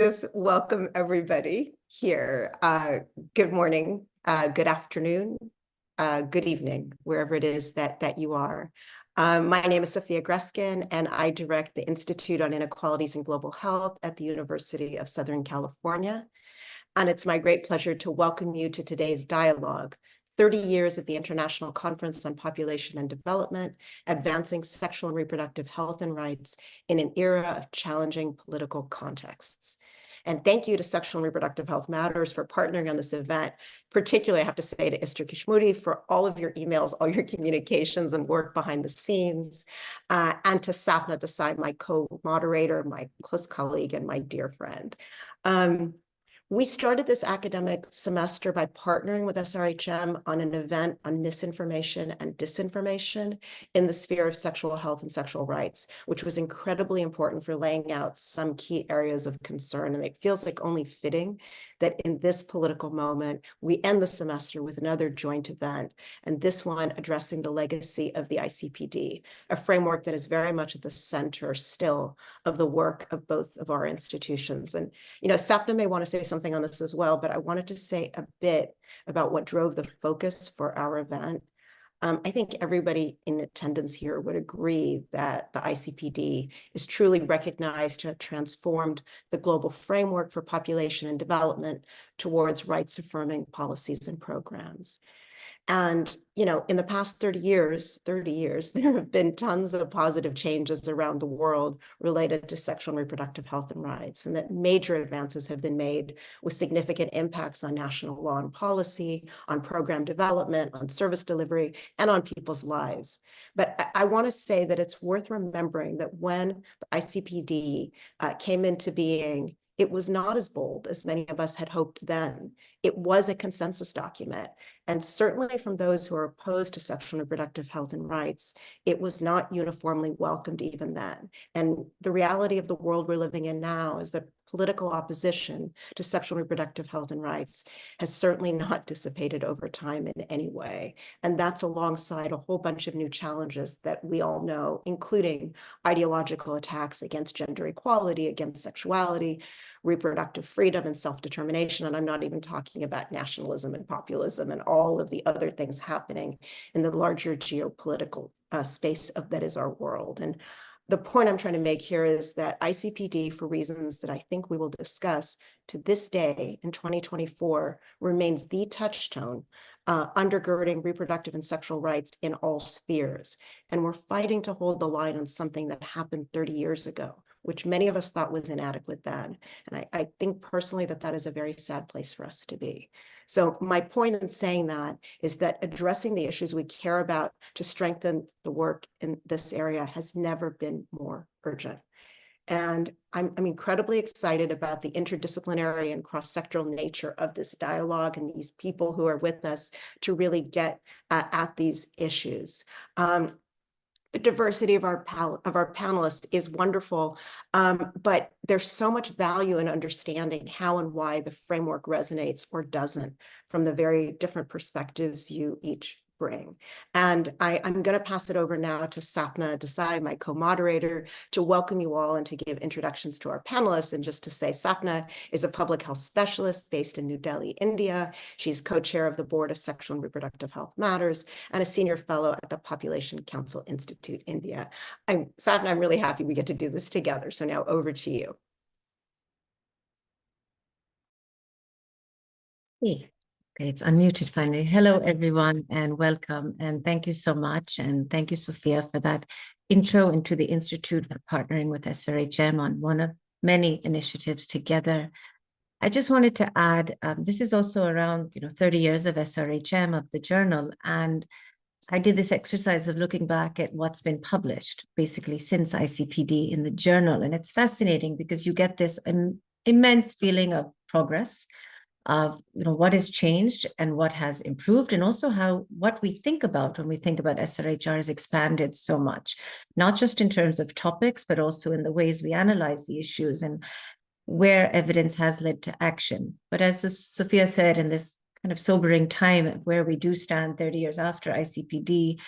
Just welcome everybody here. Good morning, good afternoon, good evening, wherever it is that you are. My name is Sophia Greskin, and I direct the Institute on Inequalities and Global Health at the University of Southern California. And it's my great pleasure to welcome you to today's dialogue, 30 years of the International Conference on Population and Development, advancing sexual and reproductive health and rights in an era of challenging political contexts. And thank you to Sexual and Reproductive Health Matters for partnering on this event. Particularly, I have to say to Esther Kishmoudi for all of your emails, all your communications and work behind the scenes, and to Sapna Desai, my co-moderator, my close colleague, and my dear friend. We started this academic semester by partnering with SRHM on an event on misinformation and disinformation in the sphere of sexual health and sexual rights, which was incredibly important for laying out some key areas of concern. And it feels like only fitting that in this political moment, we end the semester with another joint event, and this one addressing the legacy of the ICPD, a framework that is very much at the center still of the work of both of our institutions. And, Sapna may want to say something on this as well, but I wanted to say a bit about what drove the focus for our event. I think everybody in attendance here would agree that the ICPD is truly recognized to have transformed the global framework for population and development towards rights-affirming policies and programs. And, in the past 30 years, there have been tons of positive changes around the world related to sexual and reproductive health and rights, and that major advances have been made with significant impacts on national law and policy, on program development, on service delivery, and on people's lives. But I want to say that it's worth remembering that when the ICPD came into being, it was not as bold as many of us had hoped then. It was a consensus document. And certainly from those who are opposed to sexual and reproductive health and rights, it was not uniformly welcomed even then. And the reality of the world we're living in now is that political opposition to sexual and reproductive health and rights has certainly not dissipated over time in any way. And that's alongside a whole bunch of new challenges that we all know, including ideological attacks against gender equality, against sexuality, reproductive freedom and self-determination. And I'm not even talking about nationalism and populism and all of the other things happening in the larger geopolitical space that is our world. And the point I'm trying to make here is that ICPD, for reasons that I think we will discuss, to this day in 2024, remains the touchstone undergirding reproductive and sexual rights in all spheres. And we're fighting to hold the line on something that happened 30 years ago, which many of us thought was inadequate then. And I think personally that is a very sad place for us to be. So my point in saying that is that addressing the issues we care about to strengthen the work in this area has never been more urgent. And I'm incredibly excited about the interdisciplinary and cross-sectoral nature of this dialogue and these people who are with us to really get at these issues. The diversity of our panelists is wonderful, but there's so much value in understanding how and why the framework resonates or doesn't from the very different perspectives you each bring. And I'm going to pass it over now to Sapna Desai, my co-moderator, to welcome you all and to give introductions to our panelists. And just to say, Sapna is a public health specialist based in New Delhi, India. She's co-chair of the Board of Sexual and Reproductive Health Matters and a senior fellow at the Population Council Institute, India. Sapna, I'm really happy we get to do this together. So now over to you. Hey. Okay, it's unmuted finally. Hello, everyone, and welcome. And thank you so much. And thank you, Sophia, for that intro into the Institute for partnering with SRHM on one of many initiatives together. I just wanted to add, this is also around 30 years of SRHM, of the journal. And I did this exercise of looking back at what's been published, basically since ICPD in the journal. And it's fascinating because you get this immense feeling of progress, of what has changed and what has improved, and also how what we think about when we think about SRHR has expanded so much, not just in terms of topics, but also in the ways we analyze the issues and where evidence has led to action. But as Sophia said, in this kind of sobering time where we do stand 30 years after ICPD,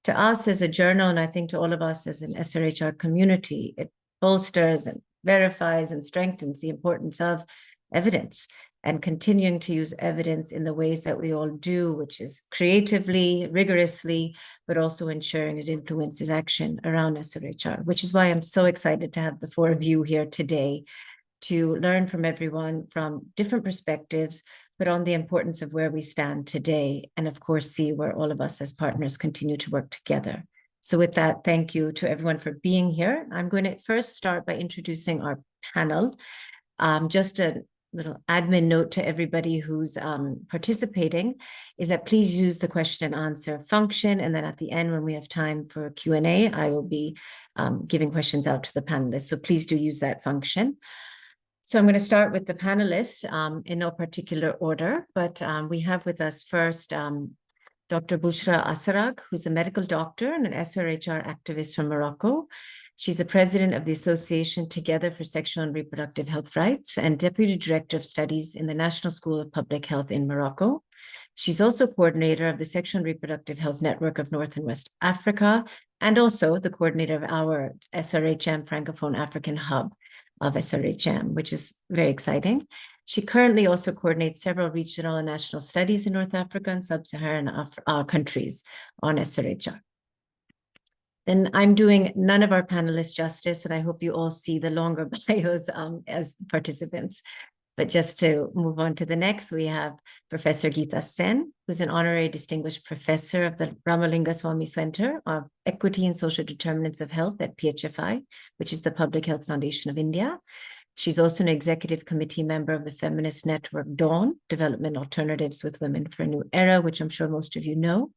to us as a journal, and I think to all of us as an SRHR community, it bolsters and verifies and strengthens the importance of evidence and continuing to use evidence in the ways that we all do, which is creatively, rigorously, but also ensuring it influences action around SRHR, which is why I'm so excited to have the four of you here today to learn from everyone from different perspectives, but on the importance of where we stand today, and of course, see where all of us as partners continue to work together. So with that, thank you to everyone for being here. I'm going to first start by introducing our panel. Just a little admin note to everybody who's participating is that please use the question and answer function. And then at the end, when we have time for Q&A, I will be giving questions out to the panelists. So please do use that function. So I'm going to start with the panelists in no particular order, but we have with us first Dr. Bushra Asarag, who's a medical doctor and an SRHR activist from Morocco. She's the president of the Association Together for Sexual and Reproductive Health Rights and deputy director of studies in the National School of Public Health in Morocco. She's also coordinator of the Sexual and Reproductive Health Network of North and West Africa, and also the coordinator of our SRHM Francophone African Hub of SRHM, which is very exciting. She currently also coordinates several regional and national studies in North Africa and sub-Saharan countries on SRHR. Then I'm doing none of our panelists justice, and I hope you all see the longer bios as participants. But just to move on to the next, we have Professor Geeta Sen, who's an honorary distinguished professor of the Ramalinga Swamy Center of Equity and Social Determinants of Health at PHFI, which is the Public Health Foundation of India. She's also an executive committee member of the feminist network DAWN, Development Alternatives with Women for a New Era, which I'm sure most of you know.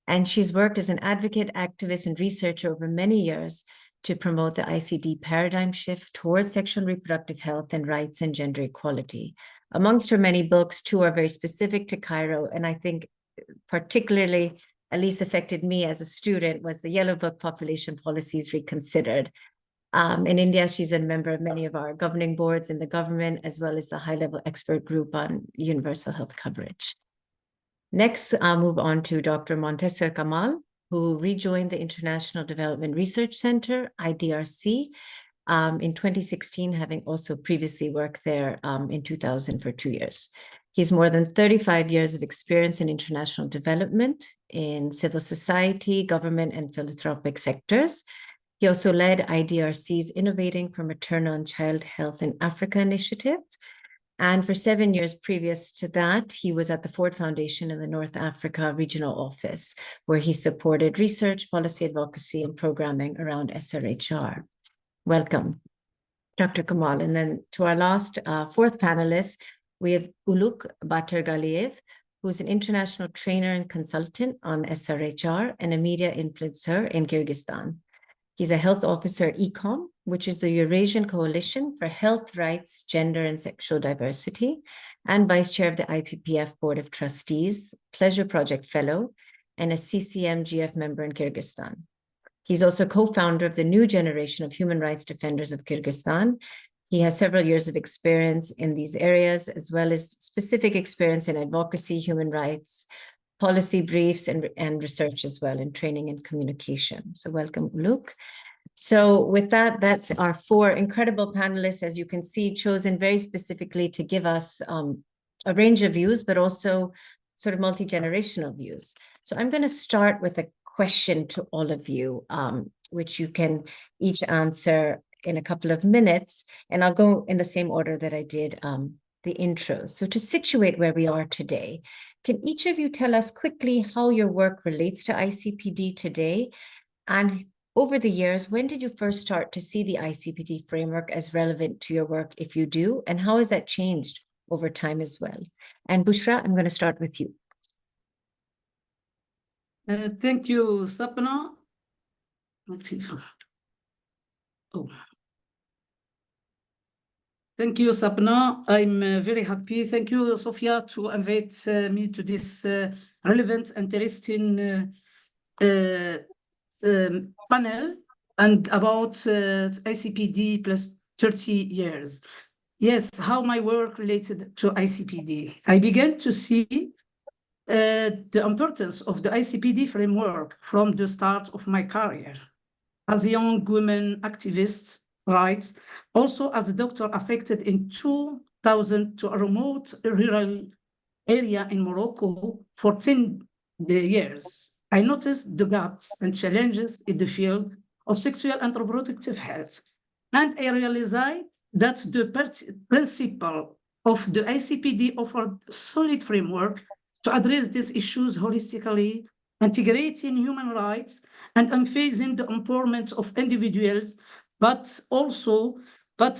And she's worked as an advocate, activist, and researcher over many years to promote the ICD paradigm shift towards sexual and reproductive health and rights and gender equality. Amongst her many books, two are very specific to Cairo, and I think particularly at least affected me as a student was the Yellow Book, Population Policies Reconsidered. In India, she's a member of many of our governing boards in the government, as well as the high-level expert group on universal health coverage. Next, I'll move on to Dr. Montesser Kamal, who rejoined the International Development Research Center, IDRC, in 2016, having also previously worked there in 2000 for 2 years. He has more than 35 years of experience in international development in civil society, government, and philanthropic sectors. He also led IDRC's Innovating for Maternal and Child Health in Africa initiative. And for 7 years previous to that, he was at the Ford Foundation in the North Africa Regional Office, where he supported research, policy advocacy, and programming around SRHR. Welcome, Dr. Kamal. And then to our last, fourth panelist, we have Uluk Batargaliev, who's an international trainer and consultant on SRHR and a media influencer in Kyrgyzstan. He's a health officer at ECOM, which is the Eurasian Coalition for Health Rights, Gender and Sexual Diversity, and vice chair of the IPPF Board of Trustees, Pleasure Project Fellow, and a CCM-GF member in Kyrgyzstan. He's also co-founder of the new generation of human rights defenders of Kyrgyzstan. He has several years of experience in these areas, as well as specific experience in advocacy, human rights, policy briefs, and research as well in training and communication. So welcome, Uluk. So with that, that's our four incredible panelists, as you can see, chosen very specifically to give us a range of views, but also sort of multi-generational views. So I'm going to start with a question to all of you, which you can each answer in a couple of minutes, and I'll go in the same order that I did the intros. So to situate where we are today, can each of you tell us quickly how your work relates to ICPD today? And over the years, when did you first start to see the ICPD framework as relevant to your work, if you do? And how has that changed over time as well? And Bushra, I'm going to start with you. Thank you, Sapna. Let's see. Oh. Thank you, Sapna. I'm very happy. Thank you, Sofia, to invite me to this relevant, interesting panel and about ICPD plus 30 years. Yes, how my work related to ICPD. I began to see the importance of the ICPD framework from the start of my career. As a young woman activist rights, also as a doctor affected in 2000 to a remote rural area in Morocco for 10 years. I noticed the gaps and challenges in the field of sexual and reproductive health. And I realized that the principle of the ICPD offered a solid framework to address these issues holistically, integrating human rights and emphasizing the empowerment of individuals, but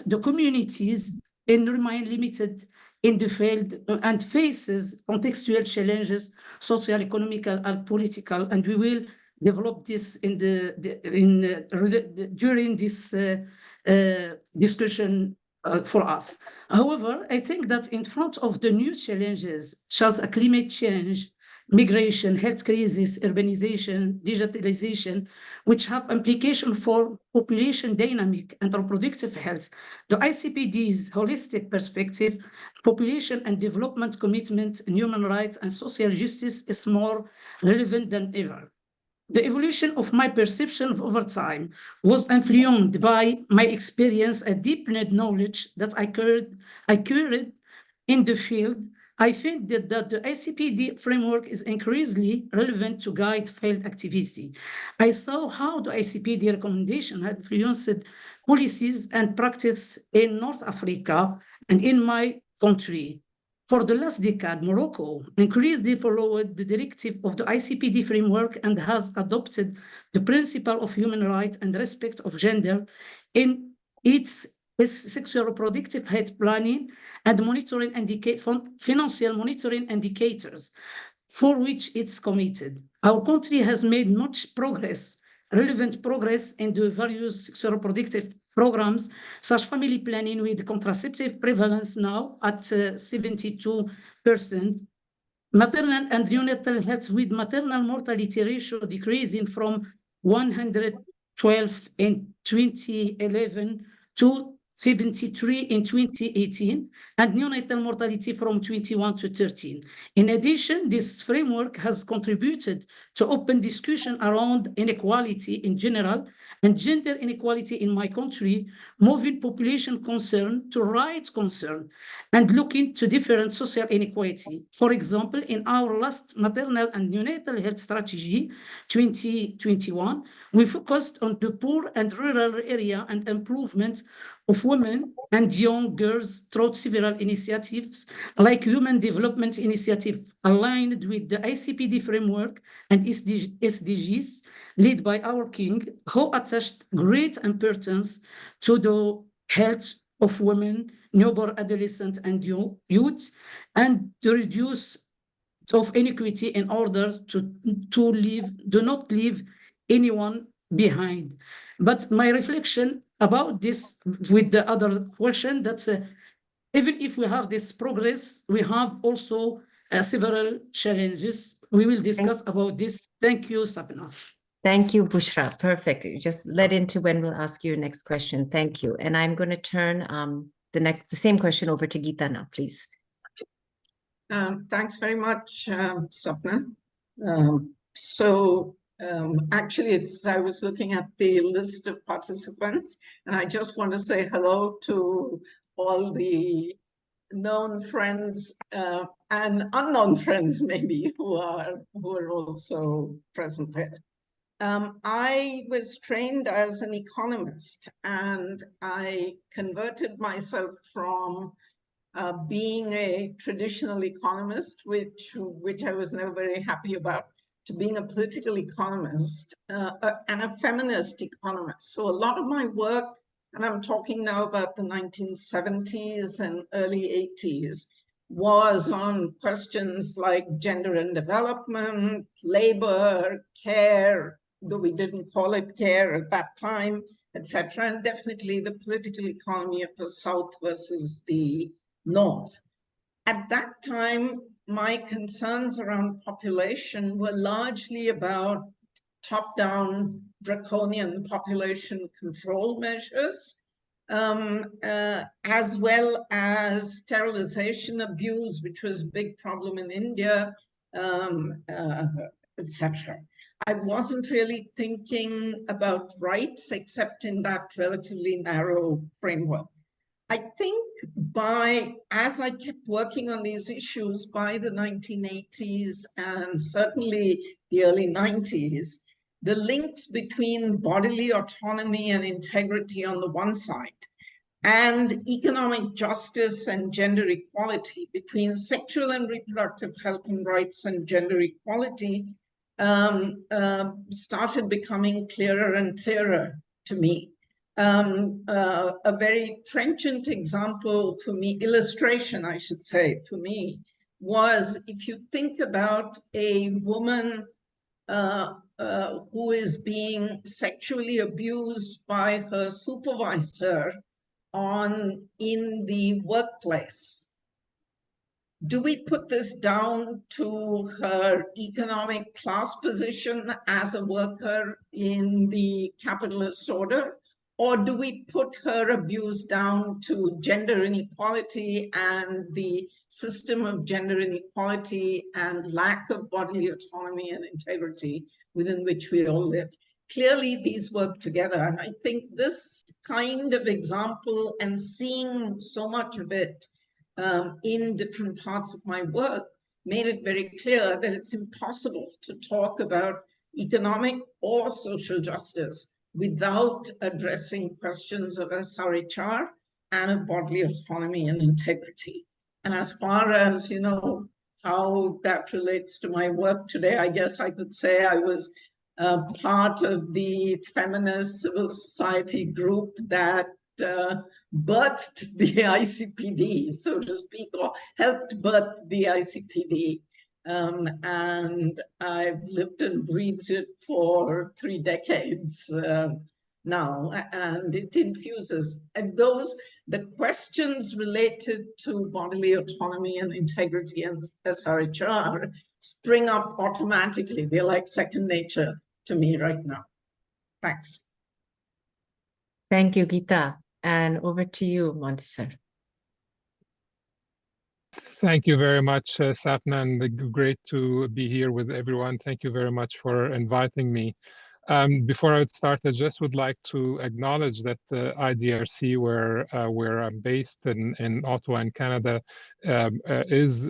the communities remain limited in the field and faces contextual challenges, social, economical, and political, and we will develop this during this discussion for us. However, I think that in front of the new challenges, such as climate change, migration, health crisis, urbanization, digitalization, which have implications for population dynamic and reproductive health, the ICPD's holistic perspective, population and development commitment in human rights and social justice is more relevant than ever. The evolution of my perception over time was influenced by my experience and deepened knowledge that I carried in the field. I think that the ICPD framework is increasingly relevant to guide field activity. I saw how the ICPD recommendation had influenced policies and practice in North Africa and in my country. For the last decade, Morocco increasingly followed the directive of the ICPD framework and has adopted the principle of human rights and respect of gender in its sexual reproductive health planning and monitoring financial monitoring indicators for which it's committed. Our country has made much relevant progress in the various sexual reproductive programs, such family planning with contraceptive prevalence now at 72%, maternal and neonatal health with maternal mortality ratio decreasing from 112 in 2011 to 73 in 2018, and neonatal mortality from 21 to 13. In addition, this framework has contributed to open discussion around inequality in general and gender inequality in my country, moving population concern to rights concern and looking to different social inequality. For example, in our last maternal and neonatal health strategy, 2021, we focused on the poor and rural area and improvement of women and young girls through several initiatives like Human Development Initiative aligned with the ICPD framework and SDGs led by our king, who attached great importance to the health of women, newborn adolescents and youth, and to reduce of inequity in order to do not leave anyone behind. But my reflection about this with the other question, that's even if we have this progress, we have also several challenges. We will discuss about this. Thank you, Sabina. Thank you, Bushra. Perfect. You just led into when we'll ask you your next question. Thank you. And I'm going to turn the same question over to Geeta now, please. Thanks very much, Sapna. Actually, I was looking at the list of participants, and I just want to say hello to all the known friends and unknown friends, maybe, who are also present there. I was trained as an economist, and I converted myself from being a traditional economist, which I was never very happy about, to being a political economist and a feminist economist. So a lot of my work, and I'm talking now about the 1970s and early 80s, was on questions like gender and development, labor, care, though we didn't call it care at that time, etc., and definitely the political economy of the South versus the North. At that time, my concerns around population were largely about top-down draconian population control measures, as well as sterilization abuse, which was a big problem in India, etc. I wasn't really thinking about rights except in that relatively narrow framework. I think as I kept working on these issues by the 1980s and certainly the early 90s, the links between bodily autonomy and integrity on the one side and economic justice and gender equality, between sexual and reproductive health and rights and gender equality, started becoming clearer and clearer to me. A very trenchant example for me, illustration, I should say, for me, was if you think about a woman who is being sexually abused by her supervisor in the workplace. Do we put this down to her economic class position as a worker in the capitalist order? Or do we put her abuse down to gender inequality and the system of gender inequality and lack of bodily autonomy and integrity within which we all live? Clearly, these work together. And I think this kind of example and seeing so much of it in different parts of my work made it very clear that it's impossible to talk about economic or social justice without addressing questions of SRHR and of bodily autonomy and integrity. And as far as, you know, how that relates to my work today, I guess I could say I was part of the feminist civil society group that birthed the ICPD, so to speak, or helped birth the ICPD. And I've lived and breathed it for 3 decades now, and it infuses. And the questions related to bodily autonomy and integrity and SRHR spring up automatically. They're like second nature to me right now. Thanks. Thank you, Gita. And over to you, Montessor. Thank you very much, Sapna, and great to be here with everyone. Thank you very much for inviting me. Before I would start, I just would like to acknowledge that the IDRC, where I'm based in Ottawa, in Canada, is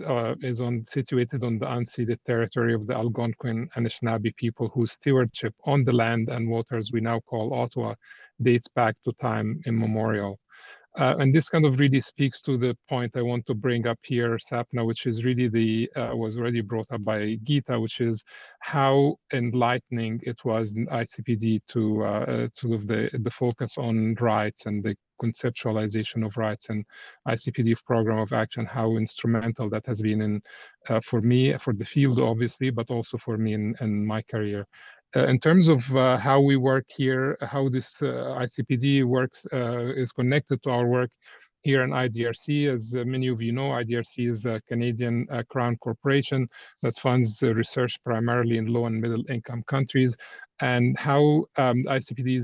situated on the unceded territory of the Algonquin and Anishinaabe people, whose stewardship on the land and waters we now call Ottawa dates back to time immemorial. And this kind of really speaks to the point I want to bring up here, Sapna, which is really was already brought up by Gita, which is how enlightening it was in ICPD to sort of the focus on rights and the conceptualization of rights and ICPD program of action, how instrumental that has been in for me, for the field, obviously, but also for me in my career. In terms of how we work here, how this ICPD works is connected to our work here in IDRC. As many of you know, IDRC is a Canadian Crown corporation that funds research primarily in low and middle income countries. And how ICPD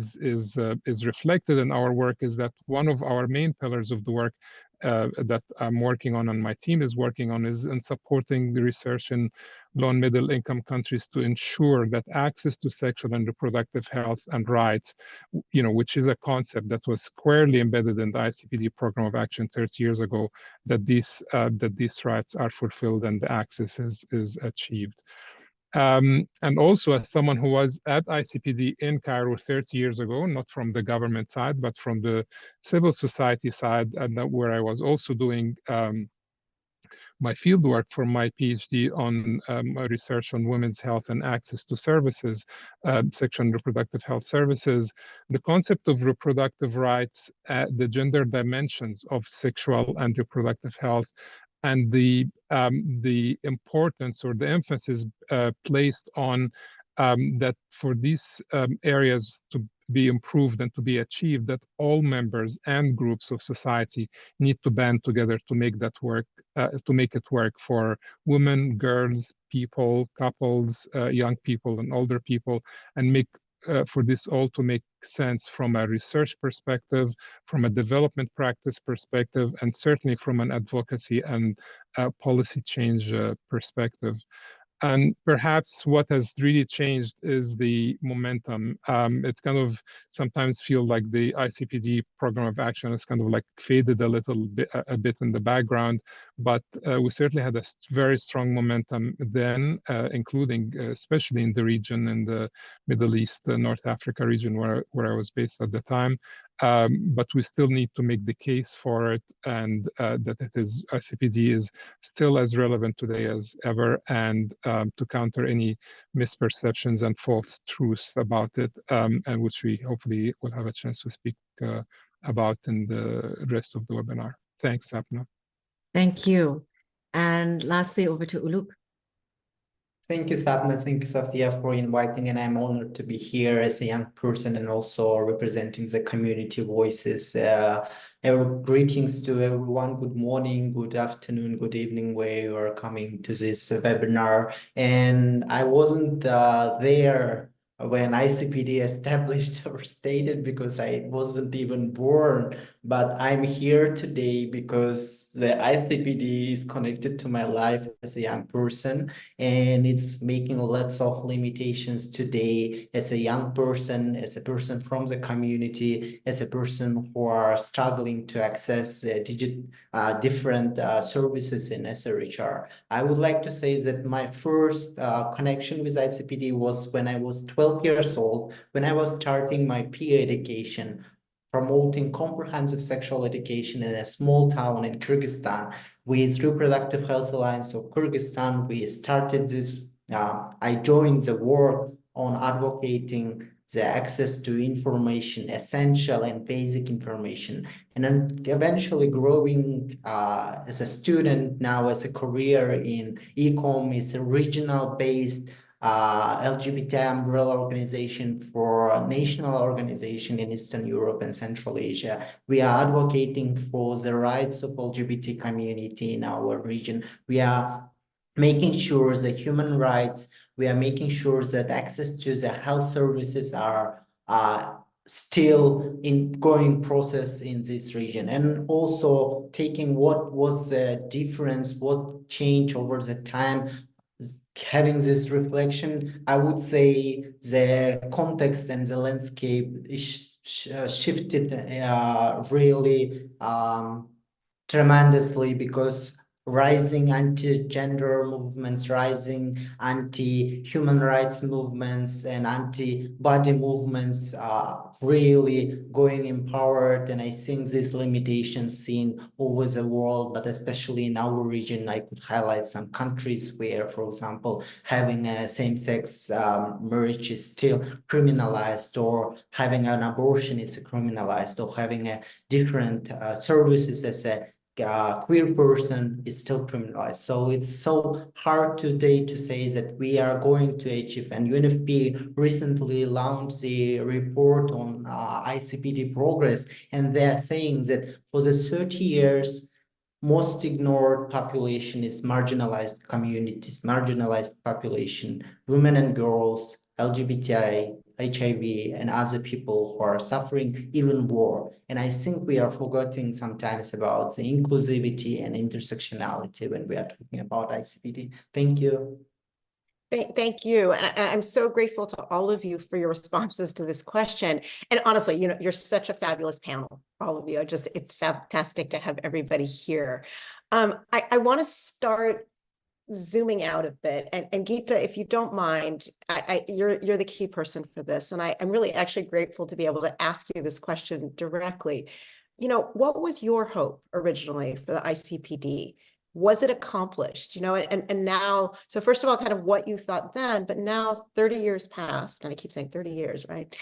is reflected in our work is that one of our main pillars of the work that I'm working on and my team is working on is in supporting the research in low and middle income countries to ensure that access to sexual and reproductive health and rights, you know, which is a concept that was squarely embedded in the ICPD program of action 30 years ago, that these rights are fulfilled and the access is achieved. And also, as someone who was at ICPD in Cairo 30 years ago, not from the government side, but from the civil society side, and where I was also doing my fieldwork for my PhD on research on women's health and access to services, sexual and reproductive health services, the concept of reproductive rights, the gender dimensions of sexual and reproductive health, and the importance or the emphasis placed on that for these areas to be improved and to be achieved, that all members and groups of society need to band together to make that work, to make it work for women, girls, people, couples, young people and older people, and make for this all to make sense from a research perspective, from a development practice perspective, and certainly from an advocacy and policy change perspective. And perhaps what has really changed is the momentum. It kind of sometimes feels like the ICPD program of action has kind of like faded a bit in the background, but we certainly had a very strong momentum then, including especially in the region, in the Middle East, the North Africa region where I was based at the time. But we still need to make the case for it, and that ICPD is still as relevant today as ever, and to counter any misperceptions and false truths about it, and which we hopefully will have a chance to speak about in the rest of the webinar. Thanks, Sapna. Thank you. And lastly, over to Uluk. Thank you, Sapna. Thank you, Sophia, for inviting, and I'm honored to be here as a young person and also representing the community voices. Greetings to everyone. Good morning, good afternoon, good evening, where you are coming to this webinar. And I wasn't there when ICPD established or stated because I wasn't even born, but I'm here today because the ICPD is connected to my life as a young person, and it's making lots of limitations today as a young person, as a person from the community, as a person who are struggling to access different services in SRHR. I would like to say that my first connection with ICPD was when I was 12 years old, when I was starting my PA education, promoting comprehensive sexual education in a small town in Kyrgyzstan. With Reproductive Health Alliance of Kyrgyzstan, we started this, I joined the work on advocating the access to information, essential and basic information, and then eventually growing as a student, now as a career in ECOM, is a regional-based LGBT umbrella organization for a national organization in Eastern Europe and Central Asia. We are advocating for the rights of LGBT community in our region. We are making sure that human rights, we are making sure that access to the health services are still in going process in this region, and also taking what was the difference, what changed over the time. Having this reflection, I would say the context and the landscape is shifted really tremendously, because rising anti-gender movements, rising anti-human rights movements, and anti-body movements are really going empowered. And I think these limitations seen over the world, but especially in our region, I could highlight some countries where, for example, having a same-sex marriage is still criminalized, or having an abortion is criminalized, or having a different services as a queer person is still criminalized. So it's so hard today to say that we are going to achieve. And UNFP recently launched the report on ICPD progress, and they're saying that for the 30 years, most ignored population is marginalized communities, marginalized population, women and girls, LGBTI, HIV, and other people who are suffering even more. And I think we are forgetting sometimes about the inclusivity and intersectionality when we are talking about ICPD. Thank you. Thank you. And I'm so grateful to all of you for your responses to this question. And honestly, you're such a fabulous panel, all of you. It's fantastic to have everybody here. I want to start zooming out a bit, and Geeta, if you don't mind, you're the key person for this, and I'm really actually grateful to be able to ask you this question directly. What was your hope originally for the ICPD? Was it accomplished? And now, so first of all, kind of what you thought then, but now 30 years passed, and I keep saying 30 years, right?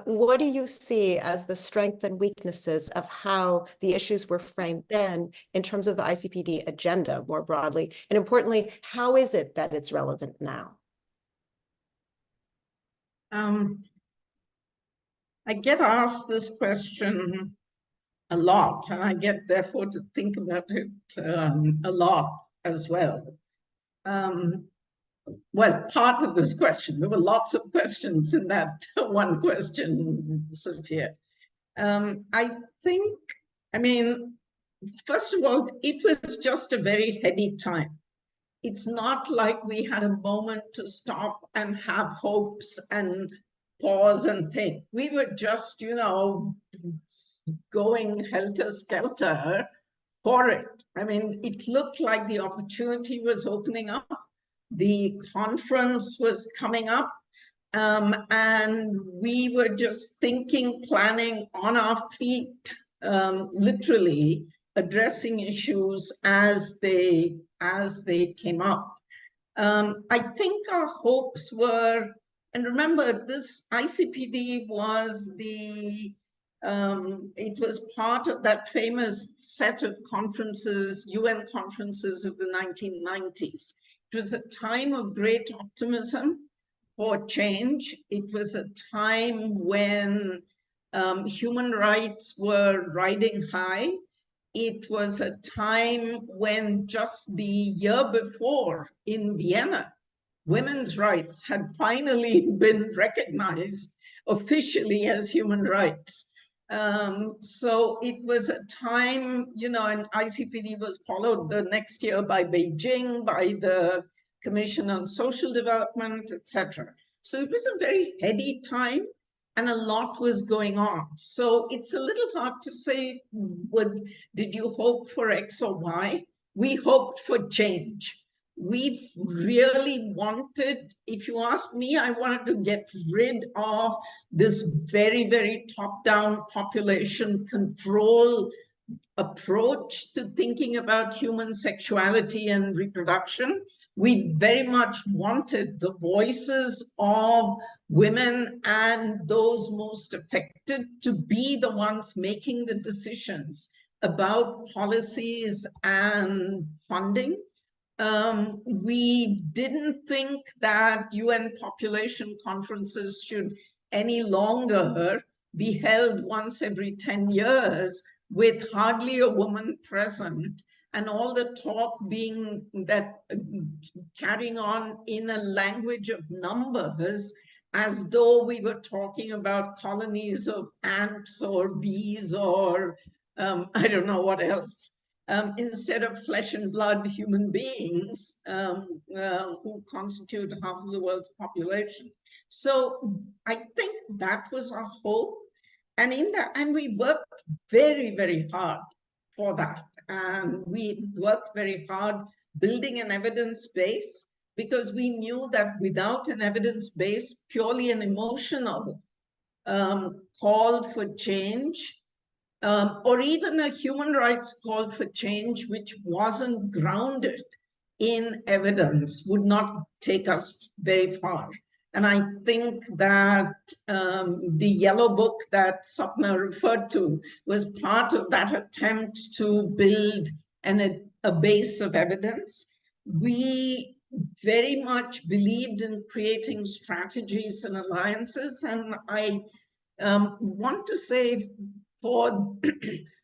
What do you see as the strengths and weaknesses of how the issues were framed then in terms of the ICPD agenda more broadly? And importantly, how is it that it's relevant now? I get asked this question a lot, and I get therefore to think about it a lot as well. Well, part of this question, there were lots of questions in that one question, Sophia. I think, first of all, it was just a very heady time. it's not like we had a moment to stop and have hopes and pause and think. We were just, going helter-skelter for it. I mean, it looked like the opportunity was opening up. The conference was coming up, and we were just thinking, planning on our feet, literally addressing issues as they came up. I think our hopes were, and remember, this ICPD was it was part of that famous set of conferences, UN conferences of the 1990s. It was a time of great optimism for change. It was a time when human rights were riding high. It was a time when just the year before in Vienna, women's rights had finally been recognized officially as human rights. So it was a time, and ICPD was followed the next year by Beijing, by the Commission on Social Development, etc. So it was a very heady time, and a lot was going on. So it's a little hard to say, did you hope for X or Y? We hoped for change. We really wanted, if you ask me, I wanted to get rid of this very, very top-down population control approach to thinking about human sexuality and reproduction. We very much wanted the voices of women and those most affected to be the ones making the decisions about policies and funding. We didn't think that UN population conferences should any longer be held once every 10 years with hardly a woman present, and all the talk being that carrying on in a language of numbers, as though we were talking about colonies of ants or bees or I don't know what else. Instead of flesh and blood human beings who constitute half of the world's population. So I think that was our hope. And we worked very, very hard for that. And we worked very hard building an evidence base, because we knew that without an evidence base, purely an emotional call for change, or even a human rights call for change, which wasn't grounded in evidence, would not take us very far. And I think that the yellow book that Sapna referred to was part of that attempt to build a base of evidence. We very much believed in creating strategies and alliances. And I want to say, for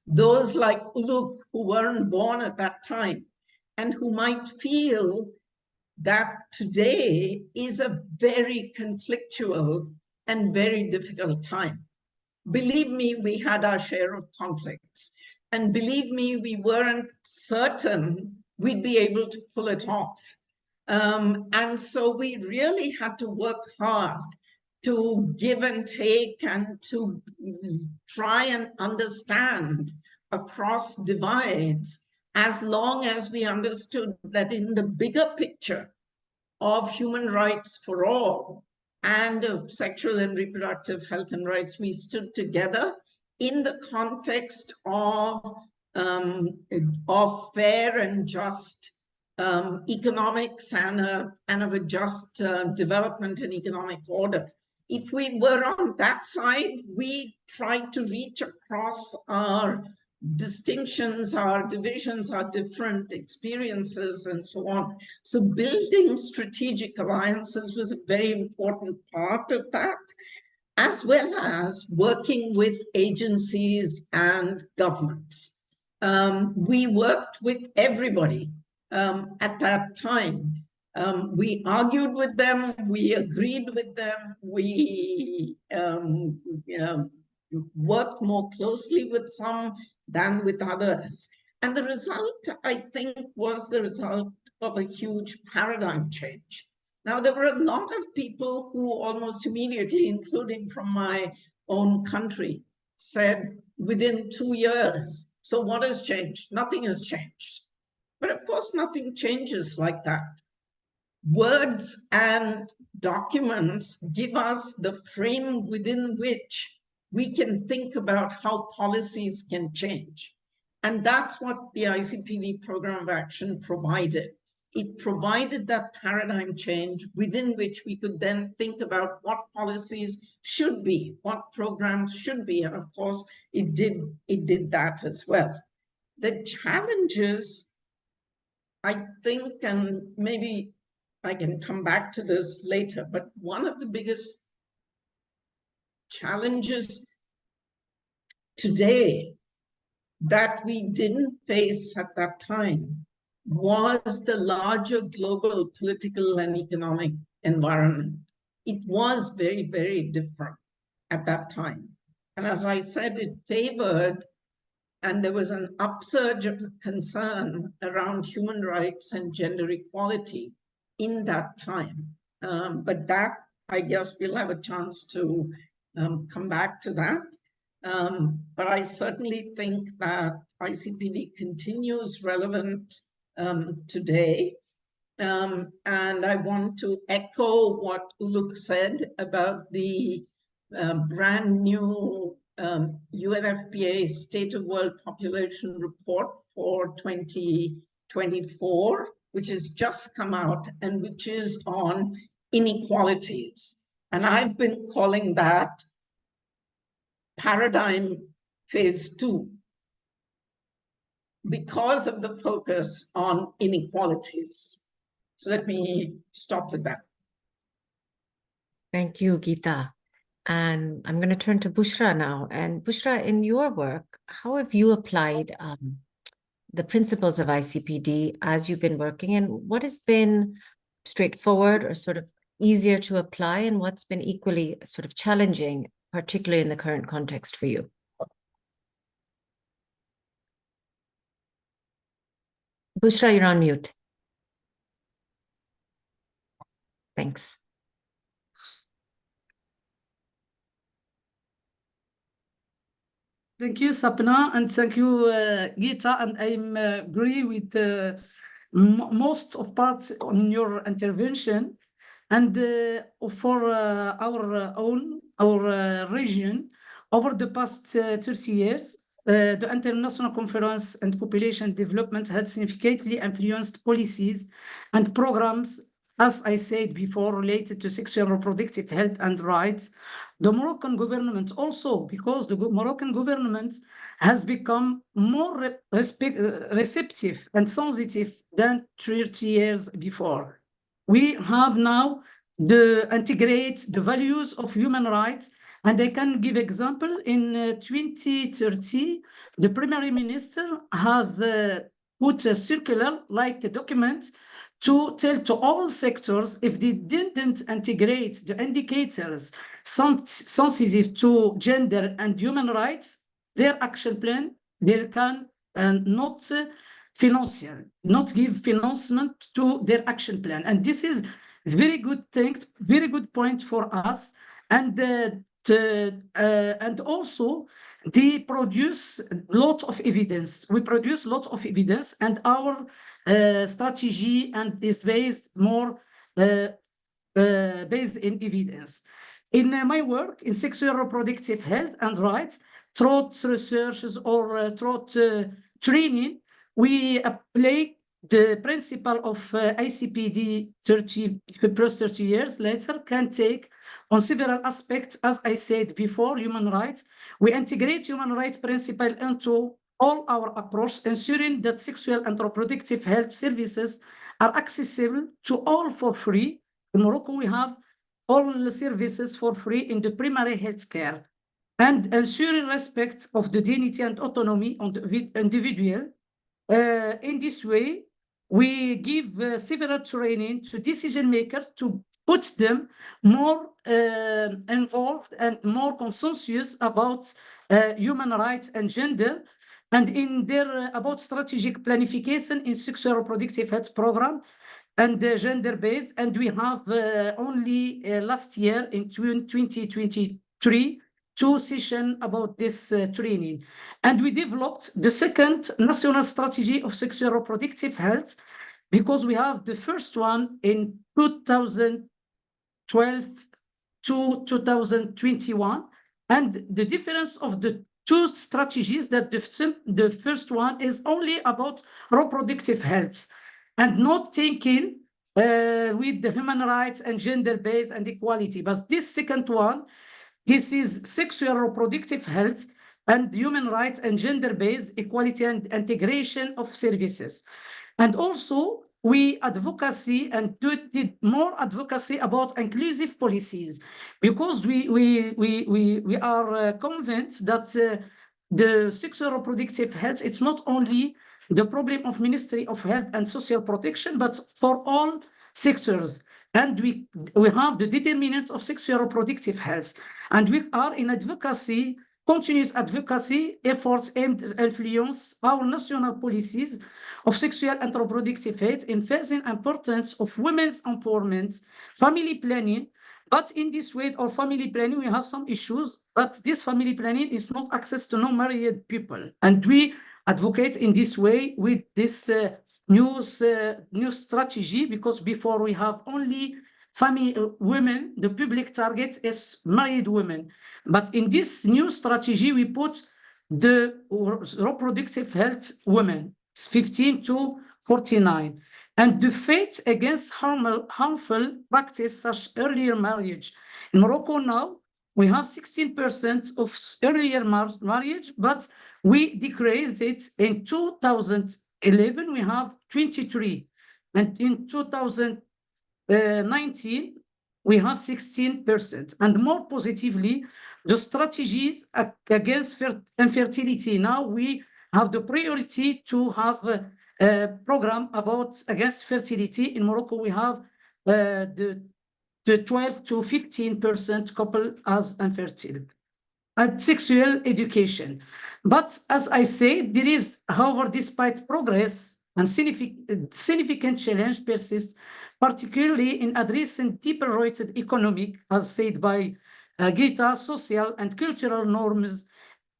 those like Uluk who weren't born at that time and who might feel that today is a very conflictual and very difficult time. Believe me, we had our share of conflicts. And believe me, we weren't certain we'd be able to pull it off. And so we really had to work hard to give and take and to try and understand across divides, as long as we understood that in the bigger picture of human rights for all and of sexual and reproductive health and rights, we stood together in the context of fair and just economics and of a just development and economic order. If we were on that side, we tried to reach across our distinctions, our divisions, our different experiences, and so on. So building strategic alliances was a very important part of that, as well as working with agencies and governments. We worked with everybody at that time. We argued with them, we agreed with them, we worked more closely with some than with others. And the result, I think, was the result of a huge paradigm change. Now, there were a lot of people who almost immediately, including from my own country, said within 2 years. So what has changed? Nothing has changed. But of course, nothing changes like that. Words and documents give us the frame within which we can think about how policies can change. And that's what the ICPD Program of Action provided. It provided that paradigm change within which we could then think about what policies should be, what programs should be. And of course, it did that as well. The challenges, I think, and maybe I can come back to this later, but one of the biggest challenges today that we didn't face at that time was the larger global political and economic environment. It was very, very different at that time. And as I said, it favored, and there was an upsurge of concern around human rights and gender equality in that time. But that, I guess we'll have a chance to come back to that. But I certainly think that ICPD continues relevant today. And I want to echo what Uluk said about the brand new UNFPA State of World Population Report for 2024, which has just come out and which is on inequalities. And I've been calling that paradigm phase 2 because of the focus on inequalities. So let me stop with that. Thank you, Geeta. And I'm going to turn to Bushra now. And Bushra, in your work, how have you applied the principles of ICPD as you've been working? And what has been straightforward or sort of easier to apply, and what's been equally sort of challenging, particularly in the current context for you? Bushra, you're on mute. Thanks. Thank you, Sapna, and thank you, Geeta. And I agree with most of parts on your intervention. And for our region, over the past 30 years, the International Conference on Population Development had significantly influenced policies and programs, as I said before, related to sexual and reproductive health and rights. The Moroccan government also, because the Moroccan government has become more receptive and sensitive than 30 years before. We have now integrate the values of human rights, and I can give example. In 2030, the Prime Minister has put a circular, like a document, to tell to all sectors if they didn't integrate the indicators sensitive to gender and human rights, their action plan, they can not give financement to their action plan. And this is very good thing, very good point for us. And also they produce a lot of evidence. We produce a lot of evidence, and our strategy and is based more based in evidence. In my work in sexual reproductive health and rights, through researches or through training, we apply the principle of ICPD 30 years later can take on several aspects. As I said before, human rights. We integrate human rights principle into all our approach, ensuring that sexual and reproductive health services are accessible to all for free. In Morocco, we have all the services for free in the primary health care, and ensuring respect of the dignity and autonomy of the individual. In this way, we give several training to decision makers to put them more involved and more conscious about human rights and gender. And in their about strategic planification in sexual reproductive health program and gender-based, and we have only last year in 2023 2 sessions about this training. And we developed the second national strategy of sexual reproductive health, because we have the first one in 2012 to 2021. And the difference of the two strategies, that the first one is only about reproductive health and not thinking with the human rights and gender-based and equality. But this second one, this is sexual reproductive health and human rights and gender-based equality and integration of services. And also, we advocacy and did more advocacy about inclusive policies, because we are convinced that the sexual reproductive health, it's not only the problem of Ministry of Health and Social Protection, but for all sectors. And we have the determinant of sexual reproductive health. And we are in advocacy, continuous advocacy efforts aimed at influence our national policies of sexual and reproductive health, emphasizing importance of women's empowerment, family planning. But in this way, or family planning, we have some issues, but this family planning is not access to non-married people. And we advocate in this way with this new strategy, because before we have only family women, the public target is married women. But in this new strategy, we put the reproductive health women, 15 to 49. And the fight against harmful practice such earlier marriage. In Morocco now, we have 16% of earlier marriage, but we decreased it. In 2011, we have 23. And in 2019, we have 16%. And more positively, the strategies against infertility. Now we have the priority to have a program about against fertility. In Morocco, we have the 12 to 15% couple as infertile. And sexual education. But as I say, there is, however, despite progress and significant challenge persists, particularly in addressing deeper-rooted economic, as said by Gita, social and cultural norms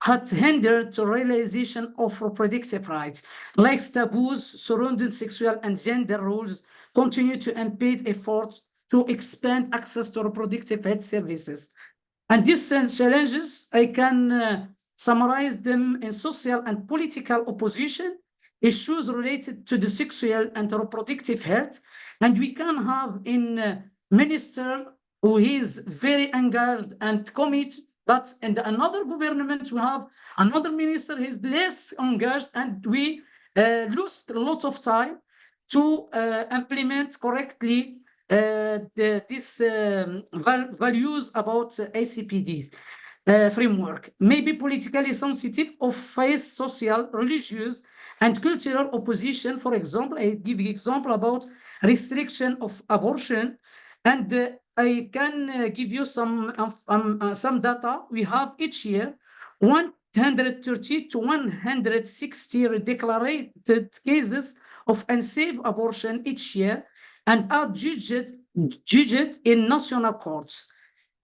had hindered the realization of reproductive rights, like taboos surrounding sexual and gender roles continue to impede efforts to expand access to reproductive health services. And these challenges, I can summarize them in social and political opposition, issues related to the sexual and reproductive health. And we can have in minister who is very engaged and committed, but in another government, we have another minister who is less engaged, and we lost a lot of time to implement correctly these values about ICPD framework. Maybe politically sensitive of face social, religious, and cultural opposition. For example, I give you example about restriction of abortion, and I can give you some data. We have each year 130 to 160 declared cases of unsafe abortion each year, and are judged in national courts.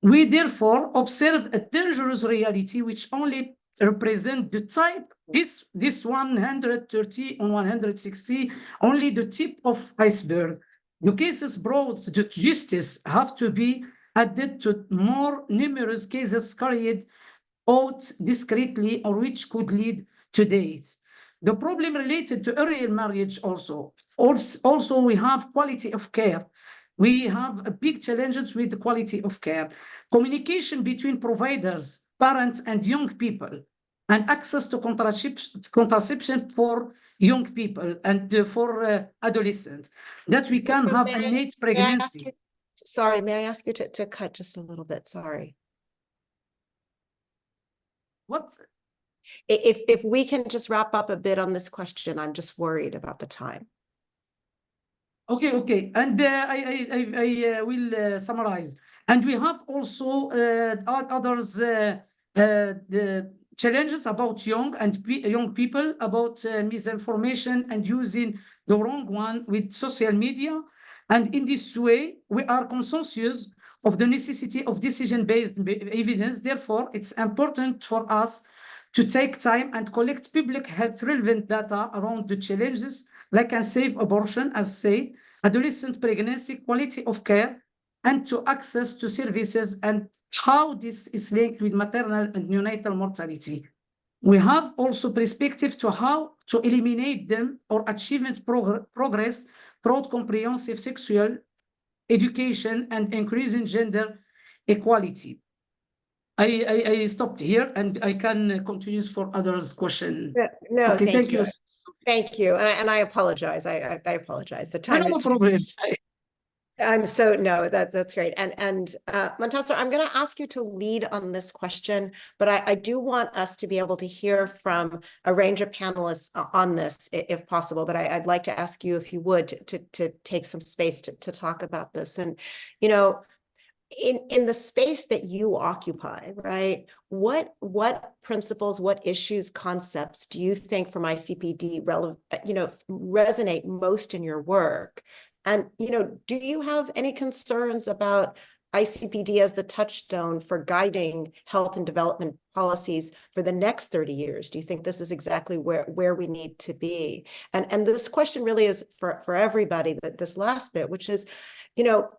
We therefore observe a dangerous reality which only represent the type, this 130 and 160, only the tip of iceberg. The cases brought to justice have to be added to more numerous cases carried out discreetly, or which could lead to death. The problem related to early marriage also we have quality of care. We have a big challenges with the quality of care, communication between providers, parents, and young people, and access to contraception for young people and for adolescents, that we can have innate pregnancy. Sorry, may I ask you to cut just a little bit? Sorry. What? If we can just wrap up a bit on this question, I'm just worried about the time. Okay, and I will summarize. And we have also others, challenges about young people, about misinformation and using the wrong one with social media. And in this way, we are conscious of the necessity of decision-based evidence. Therefore, it's important for us to take time and collect public health relevant data around the challenges like unsafe abortion, as said, adolescent pregnancy, quality of care, and to access to services and how this is linked with maternal and neonatal mortality. We have also perspective to how to eliminate them or achievement progress throughout comprehensive sexual education and increasing gender equality. I stopped here and I can continue for others' question. No, Okay, thank you. Thank you. And I apologize. I apologize. The time. No problem. That's great. And Montasser, I'm going to ask you to lead on this question, but I do want us to be able to hear from a range of panelists on this, if possible. But I'd like to ask you, if you would, to take some space to talk about this. And, you know, in the space that you occupy, right? What principles, what issues, concepts do you think from ICPD resonate most in your work? And, you know, do you have any concerns about ICPD as the touchstone for guiding health and development policies for the next 30 years? Do you think this is exactly where we need to be? And this question really is for everybody, this last bit, which is, you know,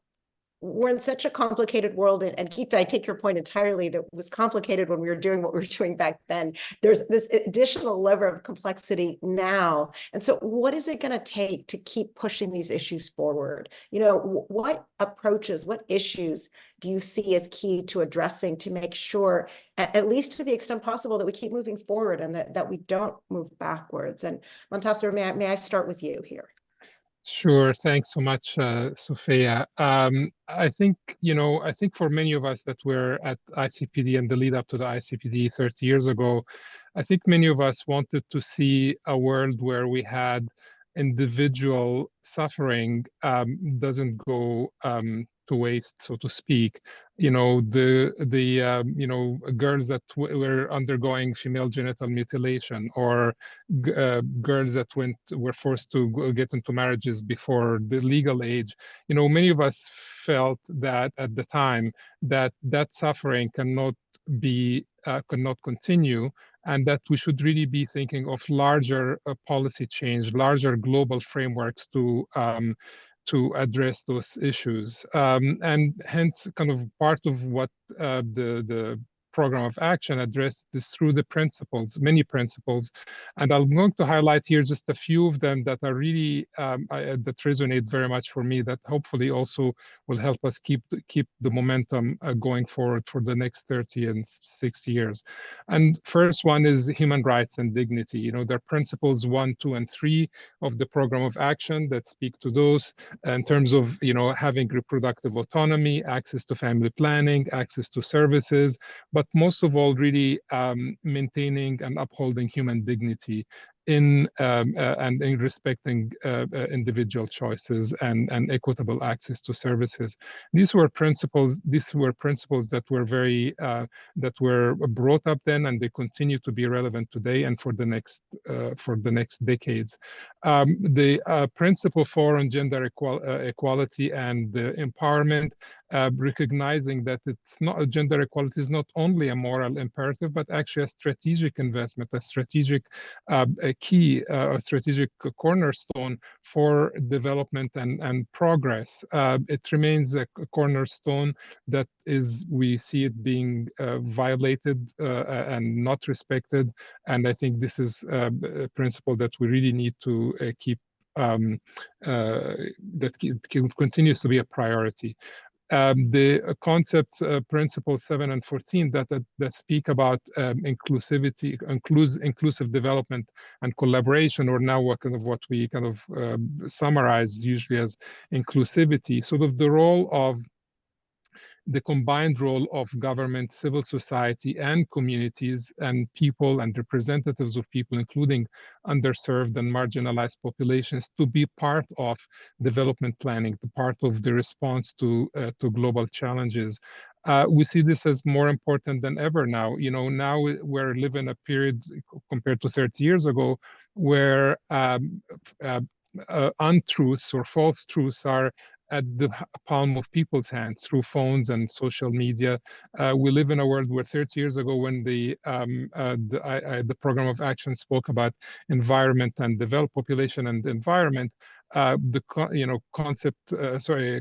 we're in such a complicated world, and Geeta, I take your point entirely that it was complicated when we were doing what we were doing back then. There's this additional level of complexity now. And so what is it going to take to keep pushing these issues forward? You know, what approaches, what issues do you see as key to addressing to make sure, at least to the extent possible, that we keep moving forward and that we don't move backwards? And Montasser, may I start with you here? Sure. Thanks so much, Sophia. I think for many of us that were at ICPD and the lead up to the ICPD 30 years ago, I think many of us wanted to see a world where we had individual suffering doesn't go to waste, so to speak. You know, the girls that were undergoing female genital mutilation, or girls that were forced to get into marriages before the legal age. You know, many of us felt that at the time that suffering cannot continue, and that we should really be thinking of larger policy change, larger global frameworks to address those issues. And hence, kind of part of what the program of action addressed this through the principles, many principles. And I'm going to highlight here just a few of them that are really, that resonate very much for me, that hopefully also will help us keep the momentum going forward for the next 30 and 60 years. And first one is human rights and dignity. You know, there are principles 1, 2, and 3 of the program of action that speak to those in terms of, you know, having reproductive autonomy, access to family planning, access to services, but most of all, really maintaining and upholding human dignity and in respecting individual choices and equitable access to services. These were principles that were very that were brought up then, and they continue to be relevant today and for the next decades. The principle 4 on gender equality and empowerment, recognizing that gender equality is not only a moral imperative, but actually a strategic investment, a strategic key, a strategic cornerstone for development and progress. It remains a cornerstone that we see it being violated and not respected. And I think this is a principle that we really need to keep, that continues to be a priority. The concept principles 7 and 14 that speak about inclusivity, inclusive development and collaboration, or now what we summarize usually as inclusivity, sort of the combined role of government, civil society, and communities, and people and representatives of people, including underserved and marginalized populations, to be part of development planning, the part of the response to global challenges. We see this as more important than ever now. Now we're living a period compared to 30 years ago where untruths or false truths are at the palm of people's hands through phones and social media. We live in a world where 30 years ago, when the program of action spoke about environment and developed population and environment,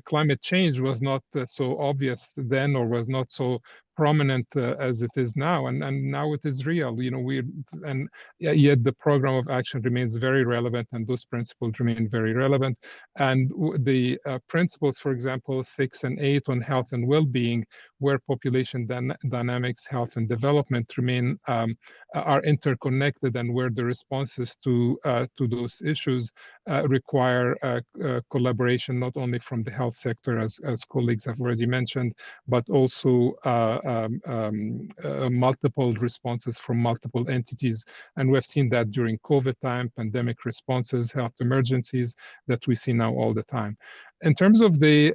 climate change was not so obvious then, or was not so prominent as it is now, and now it is real. Yet the program of action remains very relevant, and those principles remain very relevant. And the principles, for example, 6 and 8 on health and well-being, where population dynamics, health and development remain are interconnected, and where the responses to those issues require collaboration, not only from the health sector, as colleagues have already mentioned, but also multiple responses from multiple entities. And we've seen that during COVID time, pandemic responses, health emergencies that we see now all the time. In terms of the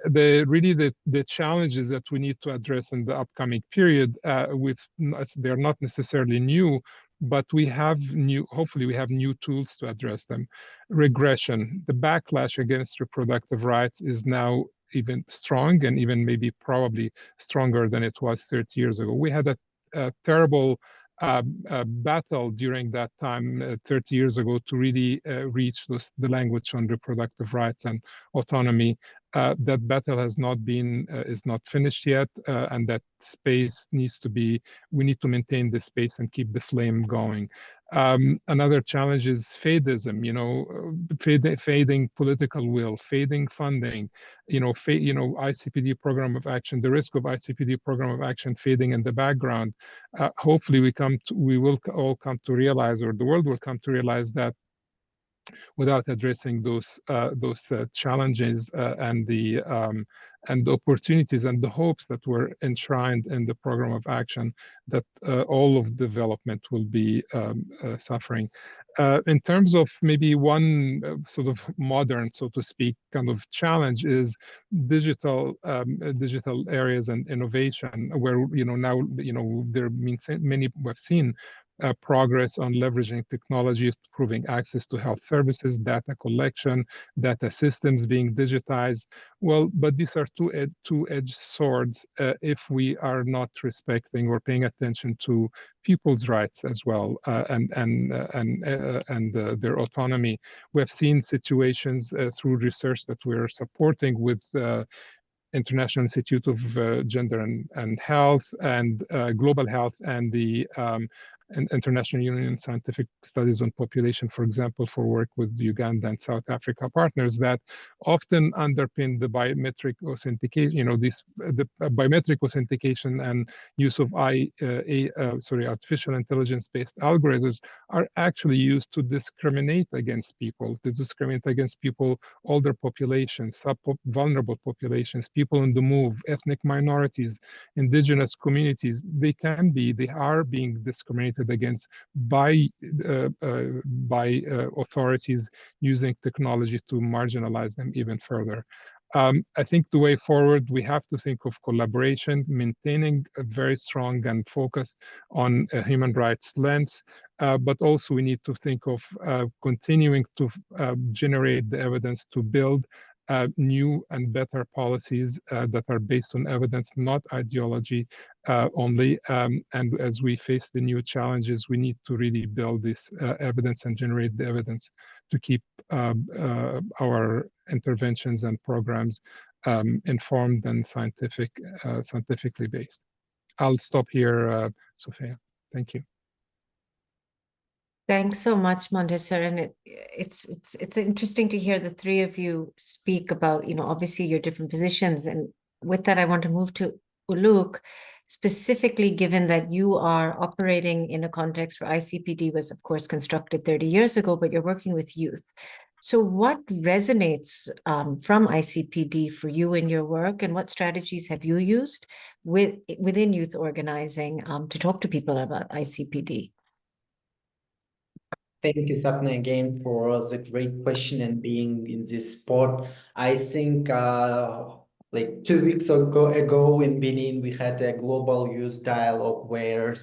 challenges that we need to address in the upcoming period, they're not necessarily new, but hopefully we have new tools to address them. Regression, the backlash against reproductive rights is now even strong, and even maybe probably stronger than it was 30 years ago. We had a terrible battle during that time, 30 years ago, to really reach the language on reproductive rights and autonomy. That battle is not finished yet, and that space needs to be, we need to maintain the space and keep the flame going. Another challenge is fadism, fading political will, fading funding, ICPD program of action, the risk of ICPD program of action fading in the background. Hopefully we will all come to realize, or the world will come to realize, that without addressing those challenges and the opportunities and the hopes that were enshrined in the program of action, that all of development will be suffering. In terms of maybe one sort of modern, so to speak, kind of challenge is digital areas and innovation, where now there have been many, we've seen progress on leveraging technologies, improving access to health services, data collection, data systems being digitized. Well, but these are two-edged swords if we are not respecting or paying attention to people's rights as well, and their autonomy. We have seen situations through research that we're supporting with International Institute of Gender and Health and Global Health, and the International Union of Scientific Studies on Population, for example, for work with Uganda and South Africa partners, that often underpin the biometric authentication, the biometric authentication and use of artificial intelligence-based algorithms are actually used to discriminate against people, older populations, vulnerable populations, people on the move, ethnic minorities, indigenous communities. They are being discriminated against by authorities using technology to marginalize them even further. I think the way forward, we have to think of collaboration, maintaining a very strong and focused on a human rights lens, but also we need to think of continuing to generate the evidence to build new and better policies that are based on evidence, not ideology only. And as we face the new challenges, we need to really build this evidence and generate the evidence to keep our interventions and programs informed and scientifically based. I'll stop here, Sophia. Thank you. Thanks so much, Montessor. And it's interesting to hear the three of you speak about, obviously your different positions. And with that, I want to move to Uluk, specifically given that you are operating in a context where ICPD was, of course, constructed 30 years ago, but you're working with youth. So what resonates from ICPD for you in your work, and what strategies have you used within youth organizing to talk to people about ICPD? Thank you, Sapna, again for the great question and being in this spot. I think like 2 weeks ago in Benin, we had a global youth dialogue where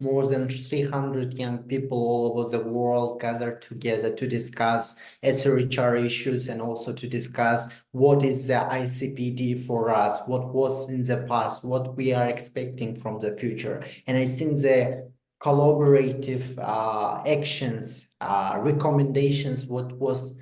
more than 300 young people all over the world gathered together to discuss SRHR issues and also to discuss what is the ICPD for us, what was in the past, what we are expecting from the future. And I think the collaborative actions, recommendations, what was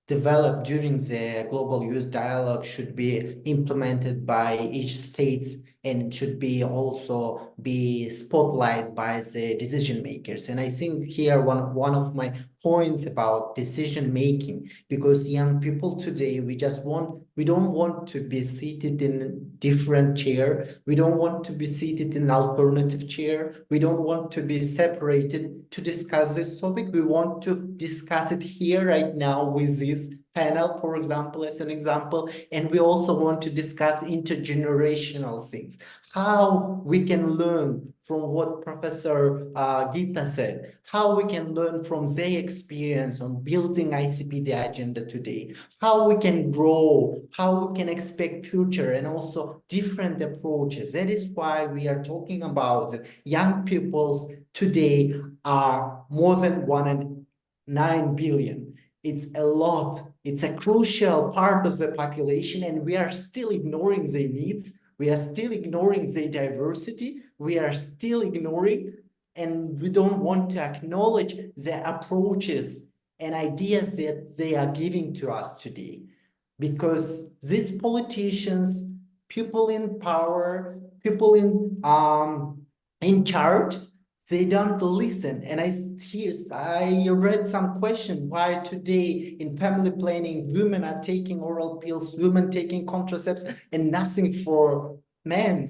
developed during the global youth dialogue should be implemented by each states and should be also be spotlighted by the decision makers. And I think here one of my points about decision making, because young people today, we don't want to be seated in a different chair. We don't want to be seated in an alternative chair. We don't want to be separated to discuss this topic. We want to discuss it here right now with this panel, for example, as an example. And we also want to discuss intergenerational things, how we can learn from what Professor Gita said, how we can learn from their experience on building ICPD agenda today, how we can grow, how we can expect future, and also different approaches. That is why we are talking about young peoples today are more than 1.9 billion. It's a lot. It's a crucial part of the population, and we are still ignoring their needs. We are still ignoring their diversity. We are still ignoring, and we don't want to acknowledge the approaches and ideas that they are giving to us today. Because these politicians, people in power, people in charge, they don't listen. And I read some question why today in family planning, women are taking oral pills, women taking contraceptives, and nothing for men,